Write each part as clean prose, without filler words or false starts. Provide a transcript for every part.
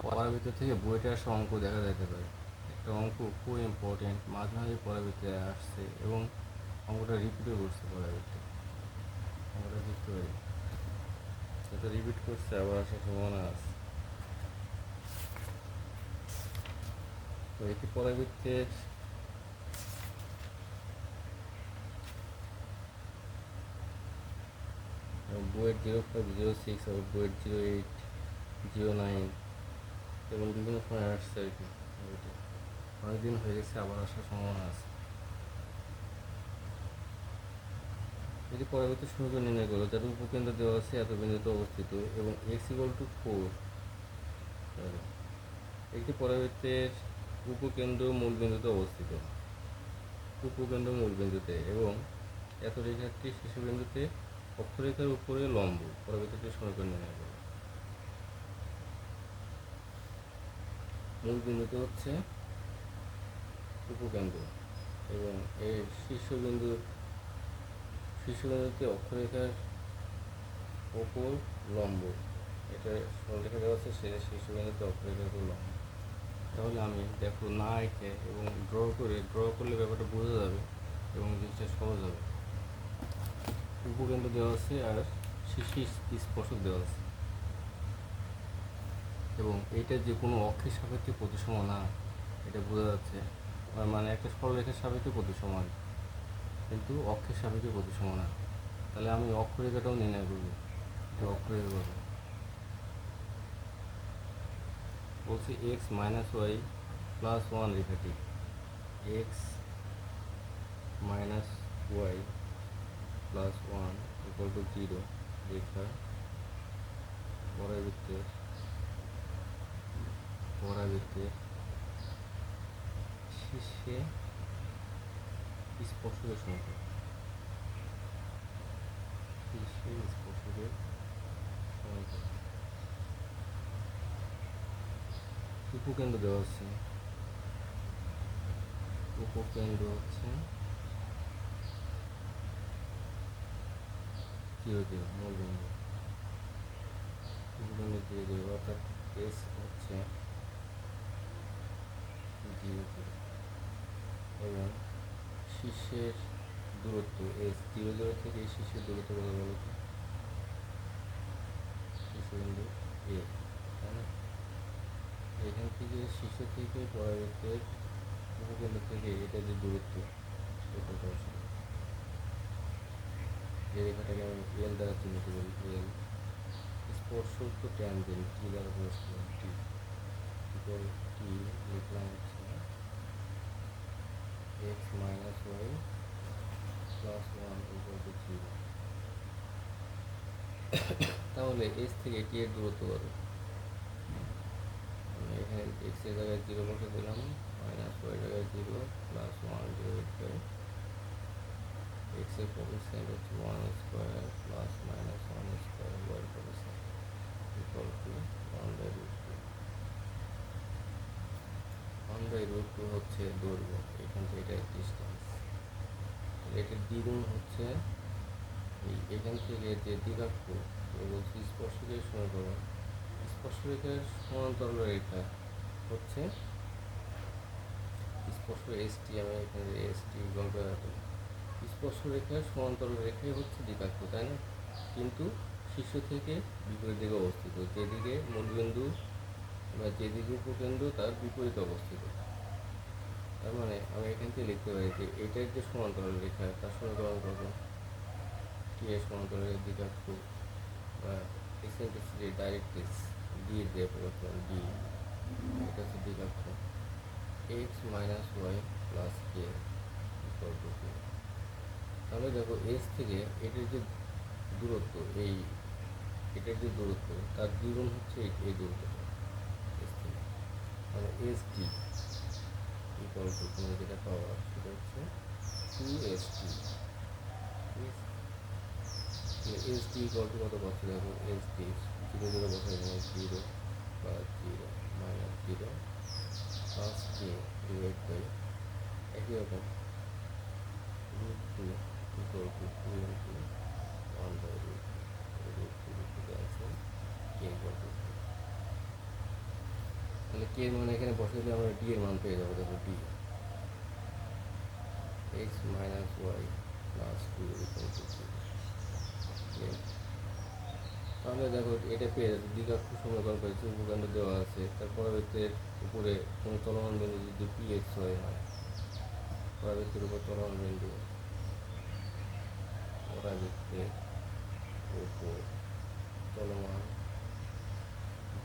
পড়ার ভিতর থেকে বইটা আসা অঙ্ক দেখা যেতে পারে। একটা অঙ্ক খুব ইম্পর্টেন্ট, মাঝে মাঝে পড়ার ভিতরে আসছে এবং অঙ্কটা রিপিটও করছে পড়ার ভিতরে। অঙ্কটা দেখতে পারি এটা রিপিট করছে, আবার আসার সম্ভাবনা আছে। তো এটি পড়ার ভিতরে বইয়ের 0506 আর বইয়ের 0809 এবং বিভিন্ন সময় আসছে আর কি। অনেকদিন হয়ে গেছে, আবার আসার সম্ভাবনা আছে। এটি পরবর্তী সমীকরণ নির্ণয় করো যার উপকেন্দ্র দেওয়া আছে এত বিন্দুতে অবস্থিত এবং x=4। একটি পরাবৃত্তের উপকেন্দ্র মূল বিন্দুতে অবস্থিত, উপকেন্দ্র মূল বিন্দুতে এবং এত রেখাটি শীর্ষবিন্দুতে অক্ষরেখার উপরে লম্ব। পরবর্তীতে সমীকরণ নির্ণয় করো। মূল বিন্দুতে হচ্ছে উপকেন্দ্র এবং এর শীর্ষবিন্দুতে অক্ষরেখার ওপর লম্ব। এটা সরলরেখা দেওয়া আছে, সেটা শীর্ষবিন্দুতে অক্ষরেখার উপর লম্ব। তাহলে আমি দেখো না এঁকে এবং ড্র করলে ব্যাপারটা বোঝা যাবে এবং জিনিসটা সহজ হবে। উপকেন্দ্র দেওয়া আছে আর শীর্ষে স্পর্শক দেওয়া আছে এবং এইটা যে কোনো অক্ষের সাপেক্ষে প্রতিসম না, এটা বোঝা যাচ্ছে। মানে একটা সরলরেখার সাপেক্ষে প্রতিসম, কিন্তু অক্ষের সাপেক্ষে প্রতিসম না। তাহলে আমি অক্ষরেখাটাও নির্ণয় করবো। এটা অক্ষরেখা করবো বলছি x-y+1 রেখাটি x-y+1 0 রেখা পরাবৃত্তের শীর্ষে স্পর্শকের সংখ্যা। উপকেন্দ্র দেওয়া আছে, উপকেন্দ্র হচ্ছে 0 মূল বিন্দু। উপকেন্দ্র 0 অর্থাৎ এস হচ্ছে 0 এবং শীর্ষের দূরত্ব এস 0 থেকে শীর্ষের দূরত্ব কত বলো তো? শীর্ষবিন্দু এ, তাই না? এখান থেকে শীর্ষ থেকে পরাবৃত্তের উপকেন্দ্র থেকে এটা যে দূরত্ব, সেটা ছিল যে রেখাটাকে আমি এল দ্বারা চিহ্নিত করি। এল স্পর্শক তো ট্যানজেন্ট টি দ্বারা প্রকাশ করলাম, টি টি লিখলাম হচ্ছে x-y+1 0। তাহলে এস থেকে টি এর দূরত্ব কত? আমি এখানে এক্স এর জায়গায় 0 বসে দিলাম, -y জায়গায় 0 +1 ডিভাইড বাই এক্স এর কোএফিসিয়েন্ট হচ্ছে 1² plus minus 1² y coefficient equal to 1/√2। 1/√2 হচ্ছে দৈর্ঘ্য, এখান থেকে এটা ডিস্টেন্স। এটার দ্বিগুণ হচ্ছে এখান থেকে যে দ্বিঘাক্ষ বলছি স্পর্শকের সমীকরণ। স্পর্শরেখার সমান্তরাল রেখা হচ্ছে স্পর্শ এসটি, আমি এখানে এসটি গল্প রাখি। স্পর্শরেখার সমান্তরাল রেখাই হচ্ছে দ্বিঘাক্ষ, তাই না? কিন্তু শীর্ষ থেকে বিপরীত দিকে অবস্থিত, যেদিকে মূলবিন্দু বা যেদিকে উপকেন্দ্র তার বিপরীতে অবস্থিত। তার মানে আমি এখান থেকে লিখতে পারি যে এটার যে সমান্তরাল রেখা তার সমীকরণ কত? টি এর সমান্তরাল দ্বিঘাক্ষ বা এক্সেন্ট্রিসিটি ডাইরেক্ট্রিক্স ডি দিয়ে প্রকাশ করলাম, ডি এটা হচ্ছে দ্বিঘাক্ষ x-y+k ইকুয়াল টু k। তাহলে দেখো এস থেকে এটার যে দূরত্ব, এটার যে দূরত্ব তার দ্বিগুণ হচ্ছে এই দূরত্বটা এস থেকে। তাহলে এস টি ইকুয়াল টু তুমি যেটা পাওয়া সেটা হচ্ছে 2st। S T equal to কত পাচ্ছি দেখো, এস টি 0 বসাই দেবো, 0 বা 0 -0 প্লাস কে ডিভাইড বাই একই রকম √2 equal to 2 into 1/√2 √2 cancel, K equal to 2। তাহলে কে এর মান এখানে বসে দিলে আমরা ডি এর মান পেয়ে যাবো। দেখো D x minus Y plus two equal to zero. তাহলে দেখো এটা পেয়ে যাচ্ছে দ্বিঘাত সমীকরণ পেয়েছে, উপকাণ্ড দেওয়া আছে। তার পরবর্তীর উপরে কোনো চলমান বিন্দু যদি পি এক্স হয়, পরাবৃত্তের উপর চলমান বিন্দু, পরাবৃত্তের উপর চলমান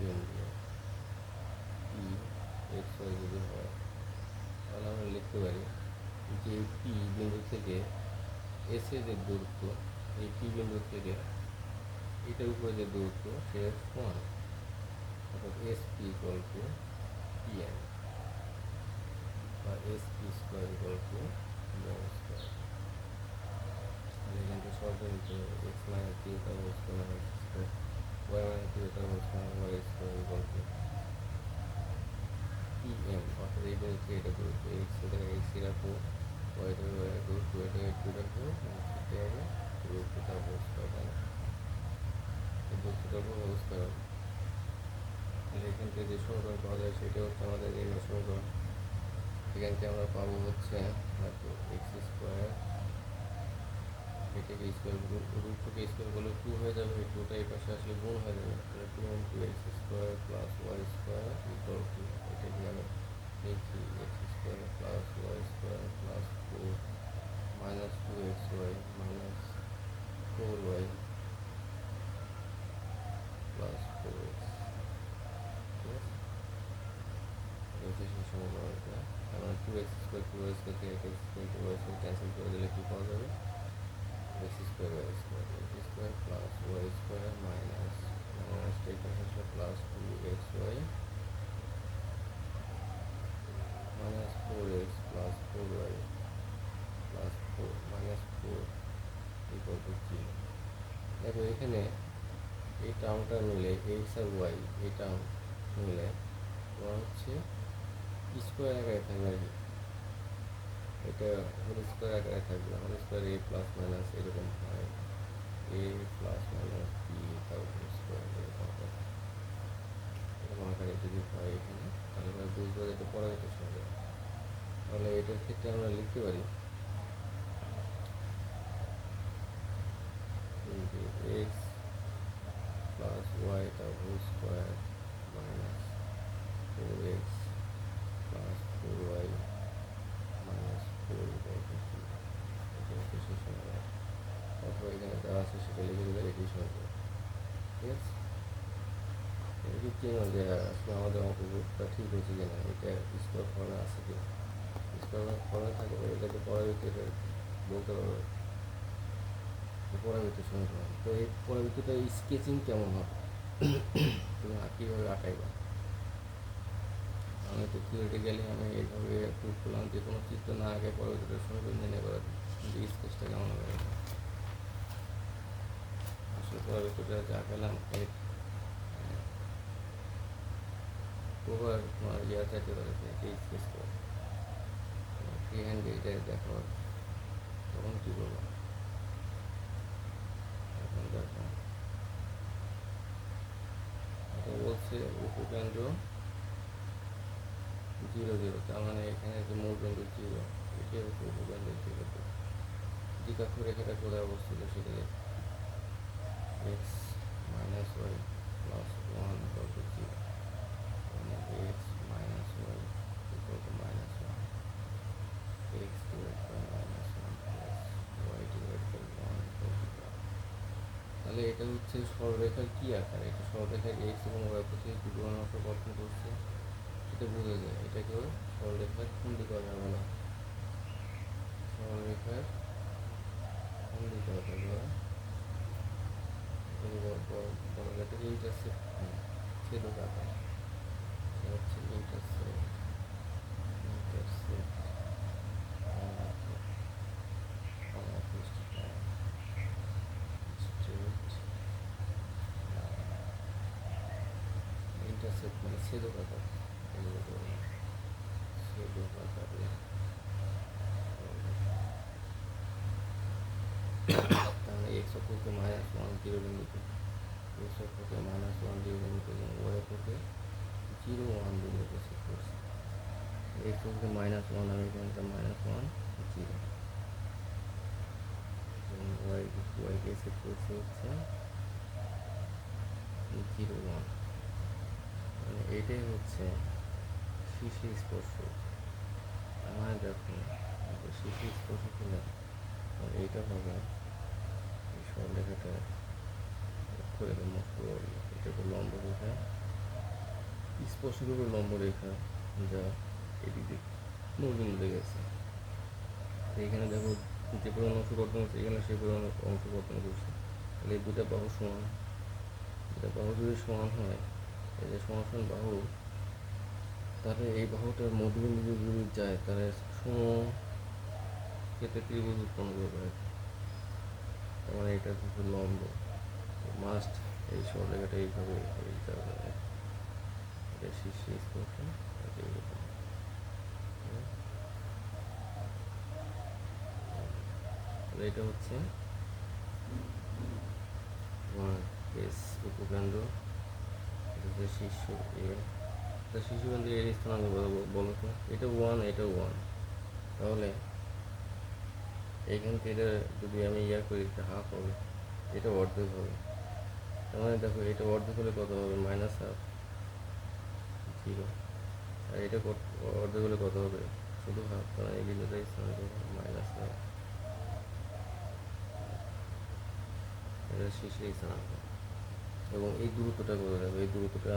বিন্দু পি এক্স ওয়াই যদি হয়, তাহলে আমরা লিখতে পারি যে পি বিন্দু থেকে এস এর যে দূরত্ব, এই পি বিন্দু থেকে এটার উপরে যে দূরত্ব সেটা সমান, অর্থাৎ S P equal to P N বা S P square equal to M square. তাহলে এখান থেকে সহজে নিতে হবে এক্স মাইনাস থ্রি তার whole square minus square, Y minus three তার whole square Y square equal to P M, অর্থাৎ এই বিন্দু থেকে এটা দূরত্ব এক্স থেকে এক্স রাখবো, ওয়াই থেকে ওয়াই রাখবো, টু এ থেকে টু রাখবো, করতে হবে দূরত্ব তার হোল স্কোয়ার, তাই না? এই দূরত্বটার উপর হোল স্কোয়ার হবে। তাহলে এখান থেকে যে সমীকরণ পাওয়া যায় সেটা হচ্ছে আমাদের এই সমীকরণ। এখান থেকে আমরা পাবো হচ্ছে এক্স স্কোয়ার, এটাকে স্কোয়ার রুট থেকে স্কোয়ার করলে টু হয়ে যাবে, এই টুটা এই পাশে আসলে গুণ হয়ে যাবে, তাহলে two into x square plus y square equal to, এটাকে আমি লিখি x square plus y square plus four minus two x y minus four y plus four x. সেই সমীকরণটা আমরা টু এক্স স্কোয়ার থেকে x square two y square cancel করে দিলে কী পাওয়া যাবে? X square Y square, x square plus y square minus minus plus two x y minus four x plus four y plus four minus four equal to zero. দেখো এখানে এই টার্মটা মিলে এক্স আর ওয়াই, এই টার্ম মিলে তোমার হচ্ছে স্কোয়ার আকারে থাকবে আর কি, এটা হোল স্কোয়ার আকারে থাকবে, হোল স্কোয়ার এ প্লাস মাইনাস এরকম হয়, এ প্লাস মাইনাস বি তার হোল স্কোয়ার এরকম হয়, এরকম আকারে যদি হয় এখানে, তাহলে আমরা বুঝবো যে এটা পরামিত সমীকরণ। তাহলে এটার ক্ষেত্রে আমরা লিখতে পারি এক্স প্লাস ওয়াই তার whole square minus four x plus four y minus four equal to zero. এটা হচ্ছে সেই সমীকরণ, অথবা এখানে দেওয়া আছে সেটা লিখে দিলে এটি সমীকরণ। ঠিক আছে, এটা চেনো যে আসলে আমাদের অঙ্কটা ঠিক হচ্ছে কিনা, এটা স্কোয়ার ফর্মে আছে কিনা। স্কোয়ার ফর্মে থাকে এটাকে পরাবৃত্তিটা বলতে পারবে পরাবৃত্তি সমীকরণ। তো এই পরাবৃত্তিটা স্কেচিং কেমন হবে, তুমি কীভাবে আঁকাইবা? আমি তো থিওরিটিক্যালি আমি এইভাবে প্রুভ করলাম যে কোনো চিত্র না আগে পরবর্তীটা সমীকরণ নির্ণয় করা, কিন্তু স্কেচটা কেমন হবে? আসলে পরবর্তীটা যা পেলাম এর ওভার তোমার ইয়া চাইতে পারে যে এই স্কেচ করে ফ্রি হ্যান্ড এটা দেখো, তখন কী করবো? এখন দেখো এটা বলছে উপকেন্দ্র জিরো জিরো, তার মানে এখানে যে মূল বিন্দু জিরো, এটাই হচ্ছে উপকেন্দ্র জিরো। দ্বিকাক্ষ রেখাটা কোথায় অবস্থিত সেটা X minus Y plus one equal to zero, মানে X minus Y equal to minus one, X divide by minus one plus Y divide by one equal to one. তাহলে এটা হচ্ছে সরলরেখার কী আকার? এটা সরলরেখার এক্স এবং ওয়াই প্রতি দুটো অংশ গঠন করছে, এটা বোঝা যায়। এটাকে সরলরেখার কোন দিকে হবে না, সরলরেখার কোন দিকে হবে বলা থেকে ইন্টারসেপ্ট, ছেদক আকার, এটা হচ্ছে ইন্টারসেপ্ট ইন্টারসেপ্ট ইন্টারসেপ্ট মানে ছেদক আকার, ছেদক আকারে তাহলে এক্স অক্ষকে মাইনাস ওয়ান জিরো বিন্দুতে, এক্স অক্ষকে মাইনাস ওয়ান জিরো বিন্দুতে এবং ওয়াই অক্ষকে জিরো ওয়ান বিন্দুতে এক্স হচ্ছে -1, আমি এখানে -1 0, এবং ওয়াইকে সেট করছি হচ্ছে 0 1, মানে এটাই হচ্ছে শীর্ষে স্পর্শক। আমার দেখো শীর্ষে স্পর্শক হলে এইটা হবে এই সরলরেখাটা করে মুক্ত করবো, এটা হলো লম্ব রেখা, স্পর্শক হলো লম্ব রেখা যা এদিকে মূলবিন্দুতে গেছে। এইখানে দেখো যে পরিমাণ অংশ গঠন করছে এখানে সেই পরিমাণ অংশ গঠন করছে, তাহলে এই দুটা বাহু সমান, দুটা বাহু যদি সমান হয়, এই যে সমান বাহু, তাহলে এই বাহুটার মধ্যবিন্দু যদি যায় তাহলে সমক্ষেত্রে ত্রিভুজ উৎপন্ন করবে। তার মানে এটা হচ্ছে লম্ব, মাস্ট এই সরলরেখাটা এইভাবে যাবে, এটা শীর্ষে স্পর্শ, তাহলে এটা হচ্ছে তোমার বেস উপকেন্দ্র, এটা হচ্ছে শীর্ষ এ, তা শীর্ষকেন্দ্র এর স্থানাঙ্ক বলো তো, এটা 1, এটা 1, তাহলে এইখান থেকে যদি আমি করি এটা হাফ হবে, এটা অর্ধেক হবে। তার মানে দেখো এটা অর্ধেক হলে কত হবে, -1/2 0, আর এটা অর্ধেক হলে কত হবে, শুধু হাফ, কারণ এই বিন্দুটা স্থানাঙ্ক -1, এটা শীর্ষে স্থানাঙ্ক। এবং এই দূরত্বটা কত দেখো, এই দূরত্বটা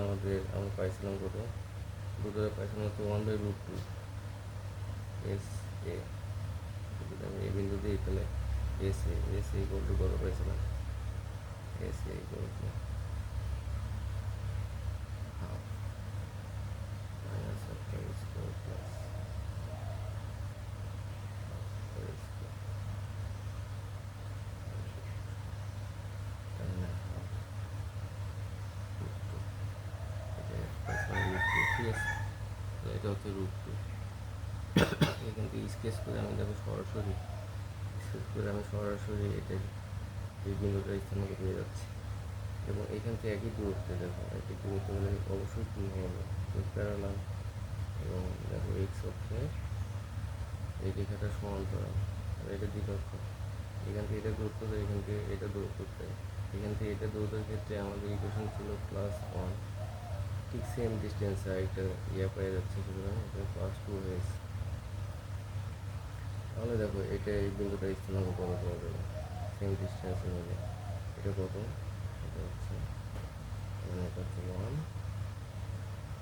আমরা পাইছিলাম কত, দূরত্বটা পাইছিলাম হচ্ছে 1/√2 এস এ। যদি আমি এই বিন্দু দিই তাহলে এস এ ইকুয়াল টু কত পাইছিলাম, S A equal to half -1/2 square plus এটা হচ্ছে √2। এখান থেকে স্কেচ করে আমি দেখো সরাসরি এটা এই বিন্দুটা স্থানাঙ্ক পেয়ে যাচ্ছি, এবং এখান থেকে একই দূরত্বে দেখো, একই দূরত্ব হলে অবশ্যই 2 হবে, 2 প্যারালাল, এবং দেখো এক্স অক্ষে এই রেখাটা সমান্তরাল, আর এটা দ্বিপক্ষ, এখান থেকে এটা দূরত্ব দেয়, এখান থেকে এটা দূরত্ব দেয়, এখান থেকে এটা দূরত্বের ক্ষেত্রে আমাদের ইকুয়েশন ছিল +1, ঠিক সেম ডিস্টেন্স একটা পেয়ে যাচ্ছে, সুতরাং এটা +2 হয়েছে। তাহলে দেখো এটা এই বিন্দুটা স্থানাঙ্ক কত পাওয়া যাবে, সেম ডিস্টেন্সে হলে এটা কত, এটা হচ্ছে মানে এটা হচ্ছে 1,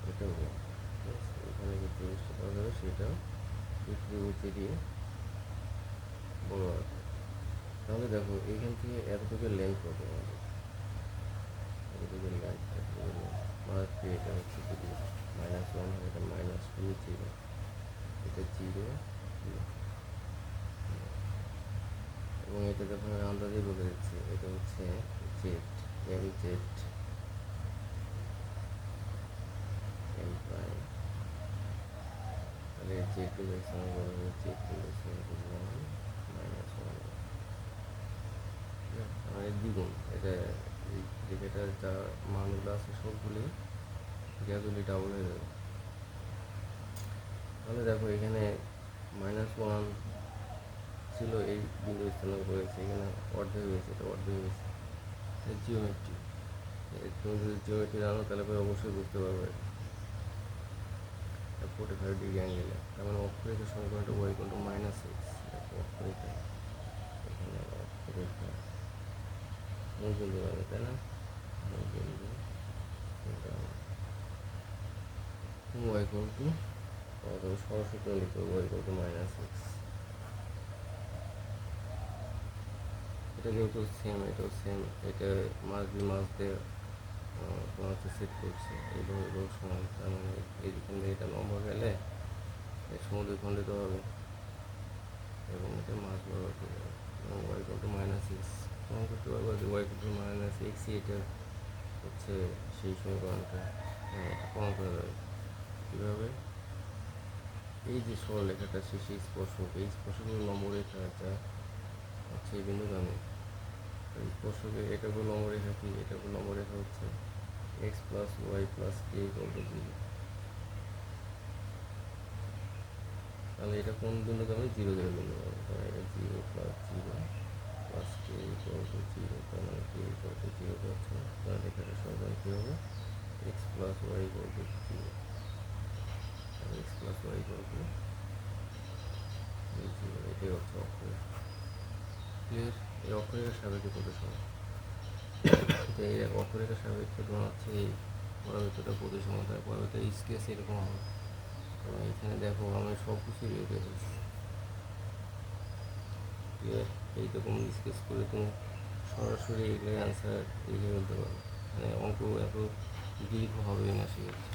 এটা 1, এখানে যে ত্রিভুজটা পাওয়া যাবে সেটা এই ত্রিভুজে দিয়ে বড় আছে। তাহলে দেখো এইখান থেকে এতটুকু লেন্থ কত আমাদের, এতটুকু লেন্থ মাস এটা হচ্ছে যদি -1 হয়, এটা -2 0, এটা 0 এবং এটা যখন আমি আন্দাজে বলে দিচ্ছি, এটা হচ্ছে জেড, জেড এম প্রাইম, তাহলে জেড ডিরেকশন বলা হবে, জেড ডিরেকশন 1 -1, মানে দ্বিগুণ, এটা এই রেখাটার যা মানগুলো আছে সবগুলি গ্র্যাজুয়ালি ডাবল হয়ে যাবে। তাহলে দেখো এখানে -1 ছিল, এই বিন্দু স্থানাঙ্ক করেছে, এখানে অর্ধেক হয়েছে, এটা অর্ধেক হয়েছে, জিওমেট্রি, তুমি যদি জিওমেট্রি জানো তাহলে পরে অবশ্যই বুঝতে পারবে 45 ডিগ্রি অ্যাঙ্গেলে, তার মানে অক্ষরেখার সমীকরণটা y = -x, অক্ষরেখা, এখানে অক্ষরেখা মূলবিন্দু হবে, তাই না, মূলবিন্দু y = সরাসরি লিখতে হবে y = -x, এটা যেহেতু সেম, এটাও সেম, এটা মাছ দিয়ে তোমার হচ্ছে সেট করছে, এইভাবে সমান, তার মানে এইখান থেকে এটা লম্বা গেলে সমুদ্র খণ্ডিত হবে এবং এটা মাছ ব্যবহার করে যাবে, এবং y = -x প্রমাণ করতে পারবো যে y = -x, এটা হচ্ছে সেই সমীকরণটা, হ্যাঁ এটা প্রমাণ করা যাবে। কীভাবে, এই যে সরলরেখাটা শীর্ষে স্পর্শক, এই স্পর্শকের লম্ব রেখা যা হচ্ছে এই বিন্দুগামী, স্পর্শকে এটা হলো লম্ব রেখা, কি এটা হলো লম্ব রেখা হচ্ছে x + y + k = 0, এটা কোন বিন্দুকে আমি জিরো ধরে বিন্দু পাবো, কারণ এটা zero plus zero plus K equal to zero, তার মানে কে ইকুয়াল টু জিরো পাচ্ছি না, তাহলে এখানে সমাধান কী হবে, x plus y equal to zero, x plus y equal to zero, এটাই হচ্ছে অক্ষরেখা। ক্লিয়ার? এই অক্ষরেখার সাপেক্ষে প্রতিসম, তো এই অক্ষরেখার সাপেক্ষে তোমার হচ্ছে এই পরবর্তীটা প্রতিসম, তার পরবর্তী স্কেচ এরকম হবে। কারণ এখানে দেখো আমি সব কিছু রেখে ফেলছি। ক্লিয়ার? এইরকম স্কেচ করে তুমি সরাসরি এগুলোর অ্যান্সার লিখে ফেলতে পারো, মানে অঙ্ক এত দীর্ঘ হবে না শিখেছি।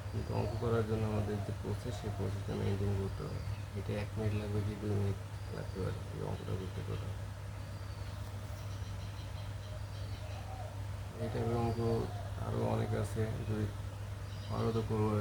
কিন্তু অঙ্ক করার জন্য আমাদের যে প্রসেস, সেই প্রসেসটা মেনটেন করতে হবে। এটা 1 মিনিট লাগবে কি 2 মিনিট লাগতে পারে এই অঙ্কটা করতে টোটাল। এই টাইপের অঙ্ক আরও অনেক আছে, যদি পারো তো করবো।